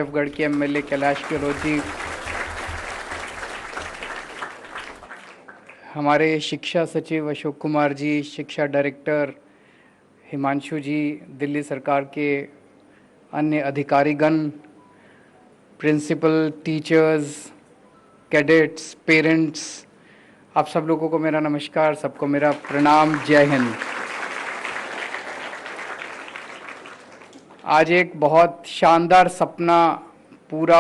देवगढ़ के एमएलए कैलाश गहलोत जी, हमारे शिक्षा सचिव अशोक कुमार जी, शिक्षा डायरेक्टर हिमांशु जी, दिल्ली सरकार के अन्य अधिकारीगण, प्रिंसिपल, टीचर्स, कैडेट्स, पेरेंट्स, आप सब लोगों को मेरा नमस्कार, सबको मेरा प्रणाम, जय हिंद। आज एक बहुत शानदार सपना पूरा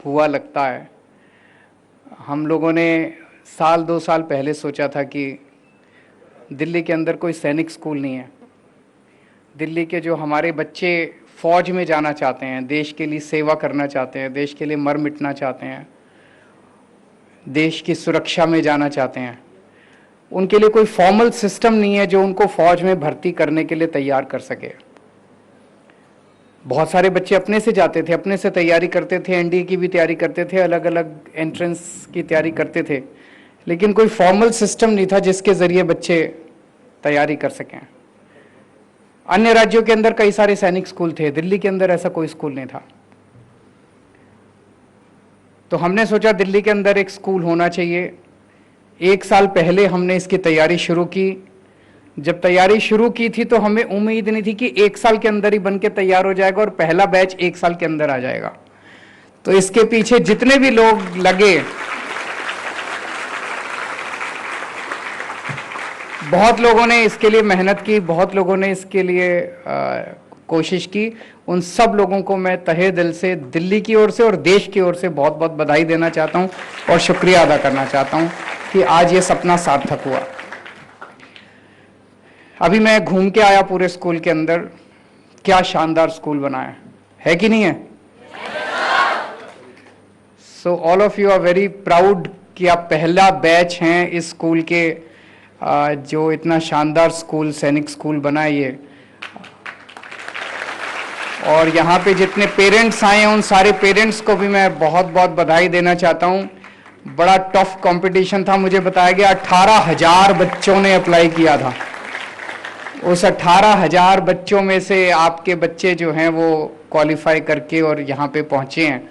हुआ लगता है। हम लोगों ने साल 2 साल पहले सोचा था कि दिल्ली के अंदर कोई सैनिक स्कूल नहीं है। दिल्ली के जो हमारे बच्चे फौज में जाना चाहते हैं, देश के लिए सेवा करना चाहते हैं, देश के लिए मर मिटना चाहते हैं, देश की सुरक्षा में जाना चाहते हैं, उनके लिए कोई फॉर्मल सिस्टम नहीं है जो उनको फौज में भर्ती करने के लिए तैयार कर सके। बहुत सारे बच्चे अपने से जाते थे, अपने से तैयारी करते थे, एनडीए की भी तैयारी करते थे, अलग अलग एंट्रेंस की तैयारी करते थे, लेकिन कोई फॉर्मल सिस्टम नहीं था जिसके ज़रिए बच्चे तैयारी कर सकें। अन्य राज्यों के अंदर कई सारे सैनिक स्कूल थे, दिल्ली के अंदर ऐसा कोई स्कूल नहीं था। तो हमने सोचा दिल्ली के अंदर एक स्कूल होना चाहिए। 1 साल पहले हमने इसकी तैयारी शुरू की। जब तैयारी शुरू की थी तो हमें उम्मीद नहीं थी कि 1 साल के अंदर ही बन के तैयार हो जाएगा और पहला बैच 1 साल के अंदर आ जाएगा। तो इसके पीछे जितने भी लोग लगे, बहुत लोगों ने इसके लिए मेहनत की, बहुत लोगों ने इसके लिए कोशिश की। उन सब लोगों को मैं तहे दिल से दिल्ली की ओर से और देश की ओर से बहुत बहुत बधाई देना चाहता हूं और शुक्रिया अदा करना चाहता हूं कि आज ये सपना सार्थक हुआ। अभी मैं घूम के आया पूरे स्कूल के अंदर, क्या शानदार स्कूल बना है कि नहीं है? So all of you are very proud कि आप पहला बैच हैं इस स्कूल के, जो इतना शानदार स्कूल, सैनिक स्कूल बना है ये। और यहाँ पे जितने पेरेंट्स आए हैं उन सारे पेरेंट्स को भी मैं बहुत बहुत बधाई देना चाहता हूँ। बड़ा टफ कंपटीशन था, मुझे बताया गया 18,000 बच्चों ने अप्लाई किया था। उस 18,000 बच्चों में से आपके बच्चे जो हैं वो क्वालिफाई करके और यहाँ पे पहुँचे हैं।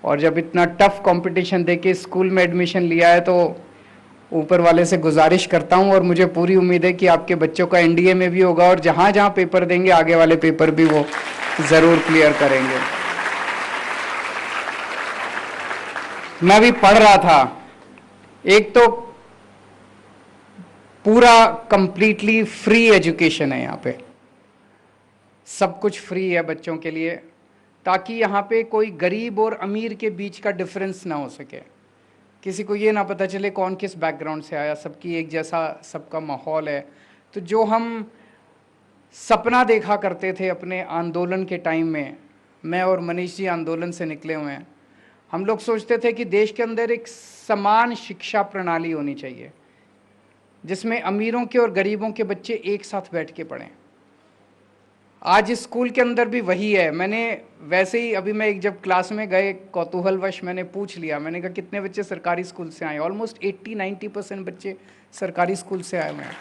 और जब इतना टफ कंपटीशन देके स्कूल में एडमिशन लिया है तो ऊपर वाले से गुजारिश करता हूँ और मुझे पूरी उम्मीद है कि आपके बच्चों का एनडीए में भी होगा और जहाँ जहाँ पेपर देंगे आगे वाले पेपर भी वो ज़रूर क्लियर करेंगे। मैं भी पढ़ रहा था, एक तो पूरा कंप्लीटली फ्री एजुकेशन है यहाँ पे, सब कुछ फ्री है बच्चों के लिए, ताकि यहाँ पे कोई गरीब और अमीर के बीच का डिफरेंस ना हो सके, किसी को ये ना पता चले कौन किस बैकग्राउंड से आया, सबकी एक जैसा सबका माहौल है। तो जो हम सपना देखा करते थे अपने आंदोलन के टाइम में, मैं और मनीष जी आंदोलन से निकले हुए हैं, हम लोग सोचते थे कि देश के अंदर एक समान शिक्षा प्रणाली होनी चाहिए जिसमें अमीरों के और गरीबों के बच्चे एक साथ बैठ के पढ़ें। आज इस स्कूल के अंदर भी वही है। मैंने वैसे ही अभी मैं जब क्लास में गए कौतूहलवश मैंने पूछ लिया, मैंने कहा कितने बच्चे सरकारी स्कूल से आए? ऑलमोस्ट 80-90% बच्चे सरकारी स्कूल से आए हुए हैं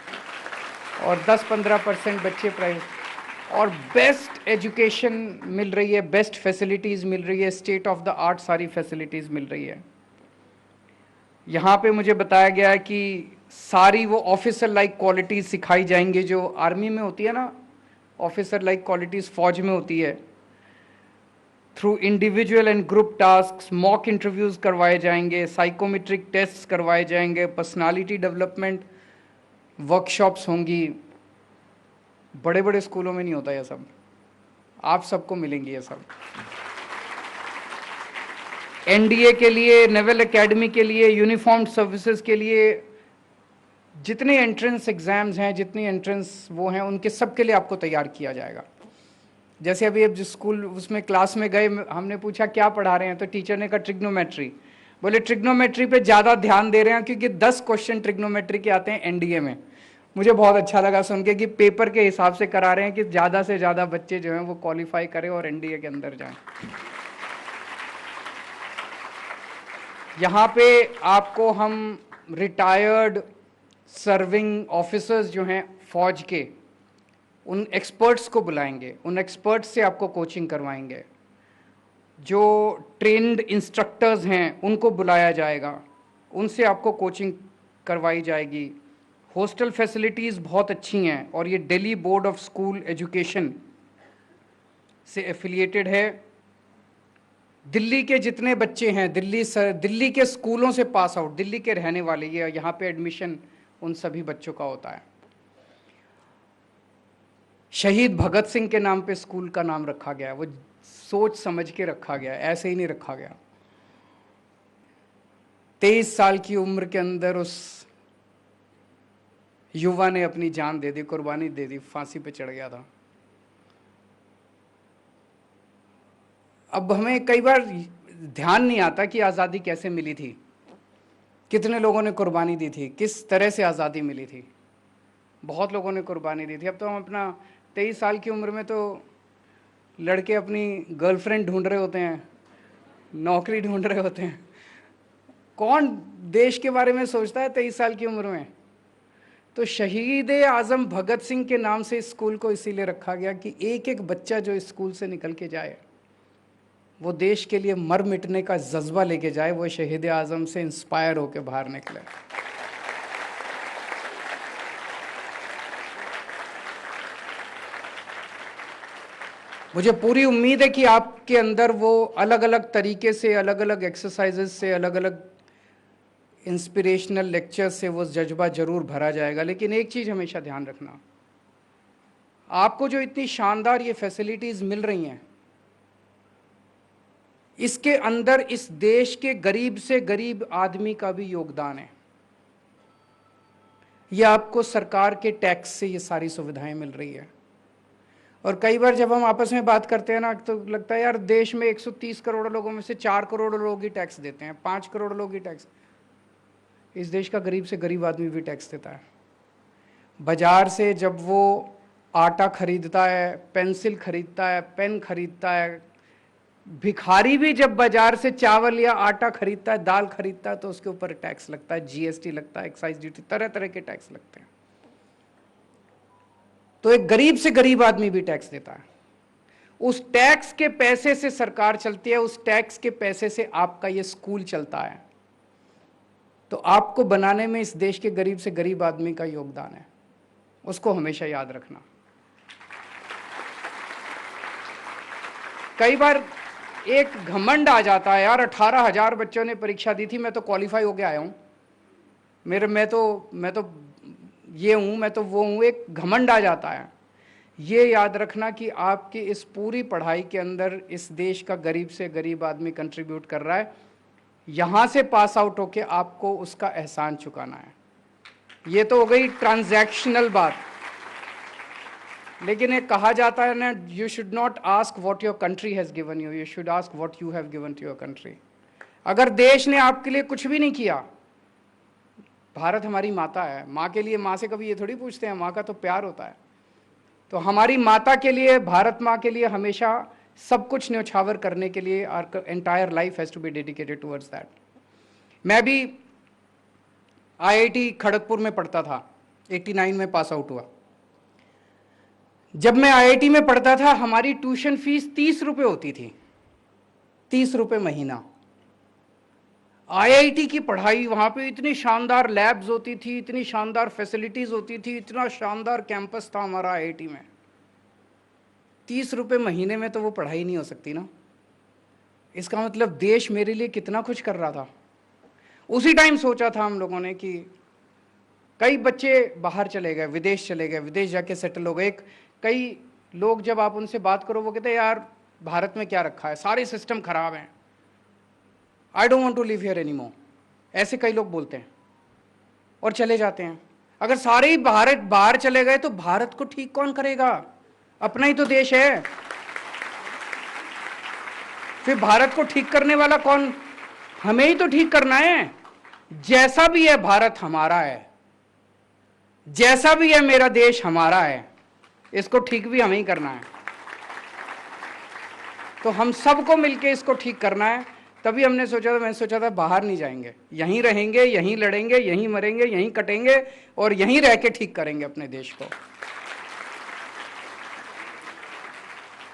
और 10-15% बच्चे प्राइवेट। और बेस्ट एजुकेशन मिल रही है, बेस्ट फैसिलिटीज़ मिल रही है, स्टेट ऑफ द आर्ट सारी फैसिलिटीज़ मिल रही है। यहाँ पे मुझे बताया गया है कि सारी वो ऑफिसर लाइक क्वालिटीज़ सिखाई जाएंगी जो आर्मी में होती है ना, ऑफिसर लाइक क्वालिटीज़ फौज में होती है। Through individual and group task mock interviews करवाए जाएंगे, साइकोमेट्रिक टेस्ट करवाए जाएंगे, पर्सनालिटी डेवलपमेंट वर्कशॉप्स होंगी। बड़े बड़े स्कूलों में नहीं होता यह सब, आप सबको मिलेंगी ये सब। एनडीए के लिए, नेवल एकेडमी के लिए, यूनिफॉर्म्ड सर्विसेज के लिए जितने एंट्रेंस एग्जाम्स हैं, जितनी एंट्रेंस वो हैं, उनके सब के लिए आपको तैयार किया जाएगा। जैसे अभी अब जिस स्कूल उसमें क्लास में गए, हमने पूछा क्या पढ़ा रहे हैं, तो टीचर ने कहा ट्रिग्नोमेट्री। बोले ट्रिग्नोमेट्री पे ज़्यादा ध्यान दे रहे हैं क्योंकि 10 क्वेश्चन ट्रिग्नोमेट्री के आते हैं एनडीए में। मुझे बहुत अच्छा लगा सुन के कि पेपर के हिसाब से करा रहे हैं कि ज़्यादा से ज़्यादा बच्चे जो हैं वो क्वालिफाई करें और एनडीए के अंदर जाएं। यहाँ पे आपको हम रिटायर्ड सर्विंग ऑफिसर्स जो हैं फौज के, उन एक्सपर्ट्स को बुलाएंगे, उन एक्सपर्ट्स से आपको कोचिंग करवाएंगे। जो ट्रेंड इंस्ट्रक्टर्स हैं उनको बुलाया जाएगा, उनसे आपको कोचिंग करवाई जाएगी। हॉस्टल फैसिलिटीज़ बहुत अच्छी हैं और ये Delhi board of school education से एफिलिएटेड है। दिल्ली के जितने बच्चे हैं, दिल्ली के स्कूलों से पास आउट, दिल्ली के रहने वाले, ये यहाँ पे एडमिशन उन सभी बच्चों का होता है। शहीद भगत सिंह के नाम पे स्कूल का नाम रखा गया है, वो सोच समझ के रखा गया, ऐसे ही नहीं रखा गया। 23 साल की उम्र के अंदर उस युवा ने अपनी जान दे दी, कुर्बानी दे दी, फांसी पे चढ़ गया था। अब हमें कई बार ध्यान नहीं आता कि आज़ादी कैसे मिली थी, कितने लोगों ने कुर्बानी दी थी, किस तरह से आज़ादी मिली थी। बहुत लोगों ने कुर्बानी दी थी। अब तो हम अपना 23 साल की उम्र में तो लड़के अपनी गर्लफ्रेंड ढूंढ रहे होते हैं, नौकरी ढूंढ रहे होते हैं। कौन देश के बारे में सोचता है 23 साल की उम्र में? तो शहीद आज़म भगत सिंह के नाम से स्कूल को इसीलिए रखा गया कि एक एक बच्चा जो इस स्कूल से निकल के जाए वो देश के लिए मर मिटने का जज्बा लेके जाए, वो शहीद आज़म से इंस्पायर होकर बाहर निकले। मुझे पूरी उम्मीद है कि आपके अंदर वो अलग अलग तरीके से, अलग अलग एक्सरसाइजेस से, अलग अलग इंस्पिरेशनल लेक्चर से वो जज्बा जरूर भरा जाएगा। लेकिन एक चीज़ हमेशा ध्यान रखना, आपको जो इतनी शानदार ये फैसिलिटीज़ मिल रही हैं, इसके अंदर इस देश के गरीब से गरीब आदमी का भी योगदान है। ये आपको सरकार के टैक्स से ये सारी सुविधाएं मिल रही है। और कई बार जब हम आपस में बात करते हैं ना, तो लगता है यार देश में 130 करोड़ लोगों में से 4 करोड़ लोग ही टैक्स देते हैं, 5 करोड़ लोग ही टैक्स। इस देश का गरीब से गरीब आदमी भी टैक्स देता है। बाजार से जब वो आटा खरीदता है, पेंसिल खरीदता है, पेन खरीदता है, भिखारी भी जब बाजार से चावल या आटा खरीदता है, दाल खरीदता है, तो उसके ऊपर टैक्स लगता है, जीएसटी लगता है, एक्साइज ड्यूटी, तरह तरह के टैक्स लगते हैं। तो एक गरीब से गरीब आदमी भी टैक्स देता है। उस टैक्स के पैसे से सरकार चलती है, उस टैक्स के पैसे से आपका ये स्कूल चलता है। तो आपको बनाने में इस देश के गरीब से गरीब आदमी का योगदान है, उसको हमेशा याद रखना। कई बार एक घमंड आ जाता है, यार 18,000 बच्चों ने परीक्षा दी थी, मैं तो क्वालिफाई होके आया हूँ, मैं तो ये हूँ, मैं तो वो हूँ, एक घमंड आ जाता है। ये याद रखना कि आपकी इस पूरी पढ़ाई के अंदर इस देश का गरीब से गरीब आदमी कंट्रीब्यूट कर रहा है। यहाँ से पास आउट होके आपको उसका एहसान चुकाना है। ये तो हो गई ट्रांजैक्शनल बात। लेकिन एक कहा जाता है ना, you should not ask what your country has given you, you should ask what you have given to your country. अगर देश ने आपके लिए कुछ भी नहीं किया, भारत हमारी माता है, माँ के लिए, माँ से कभी ये थोड़ी पूछते हैं, माँ का तो प्यार होता है। तो हमारी माता के लिए, भारत माँ के लिए हमेशा सब कुछ न्यौछावर करने के लिए our entire life has to be dedicated towards that. मैं भी आईआईटी खड़गपुर में पढ़ता था, 89 में पास आउट हुआ। जब मैं आईआईटी में पढ़ता था, हमारी ट्यूशन फीस 30 रुपये होती थी, 30 रुपये महीना। आईआईटी की पढ़ाई, वहाँ पे इतनी शानदार लैब्स होती थी, इतनी शानदार फैसिलिटीज़ होती थी, इतना शानदार कैंपस था हमारा आईआईटी में। 30 रुपये महीने में तो वो पढ़ाई नहीं हो सकती ना। इसका मतलब देश मेरे लिए कितना कुछ कर रहा था। उसी टाइम सोचा था हम लोगों ने कि कई बच्चे बाहर चले गए, विदेश चले गए, विदेश जाके सेटल हो गए। कई लोग जब आप उनसे बात करो, वो कहते हैं यार भारत में क्या रखा है, सारे सिस्टम खराब हैं, I don't want to live here any more, ऐसे कई लोग बोलते हैं और चले जाते हैं। अगर सारे ही बाहर चले गए तो भारत को ठीक कौन करेगा? अपना ही तो देश है। फिर भारत को ठीक करने वाला कौन? हमें ही तो ठीक करना है। जैसा भी है भारत हमारा है, जैसा भी है मेरा देश हमारा है, इसको ठीक भी हमें ही करना है। तो हम सबको मिलके इसको ठीक करना है। तभी मैंने सोचा था बाहर नहीं जाएंगे, यहीं रहेंगे, यहीं लड़ेंगे, यहीं मरेंगे, यहीं कटेंगे और यहीं रह के ठीक करेंगे अपने देश को।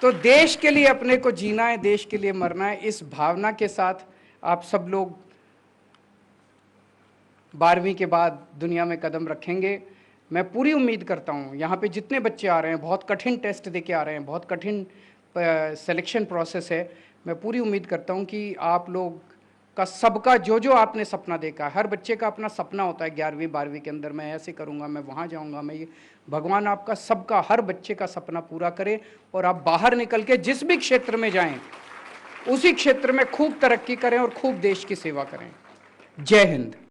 तो देश के लिए अपने को जीना है, देश के लिए मरना है, इस भावना के साथ आप सब लोग 12वीं के बाद दुनिया में कदम रखेंगे। मैं पूरी उम्मीद करता हूँ यहाँ पे जितने बच्चे आ रहे हैं, बहुत कठिन टेस्ट दे के आ रहे हैं, बहुत कठिन सिलेक्शन प्रोसेस है। मैं पूरी उम्मीद करता हूँ कि आप लोग का सबका जो जो आपने सपना देखा है, हर बच्चे का अपना सपना होता है 11वीं 12वीं के अंदर, मैं ऐसे करूँगा, मैं वहाँ जाऊँगा, मैं ये, भगवान आपका सबका, हर बच्चे का सपना पूरा करे और आप बाहर निकल के जिस भी क्षेत्र में जाएं उसी क्षेत्र में खूब तरक्की करें और खूब देश की सेवा करें। जय हिंद।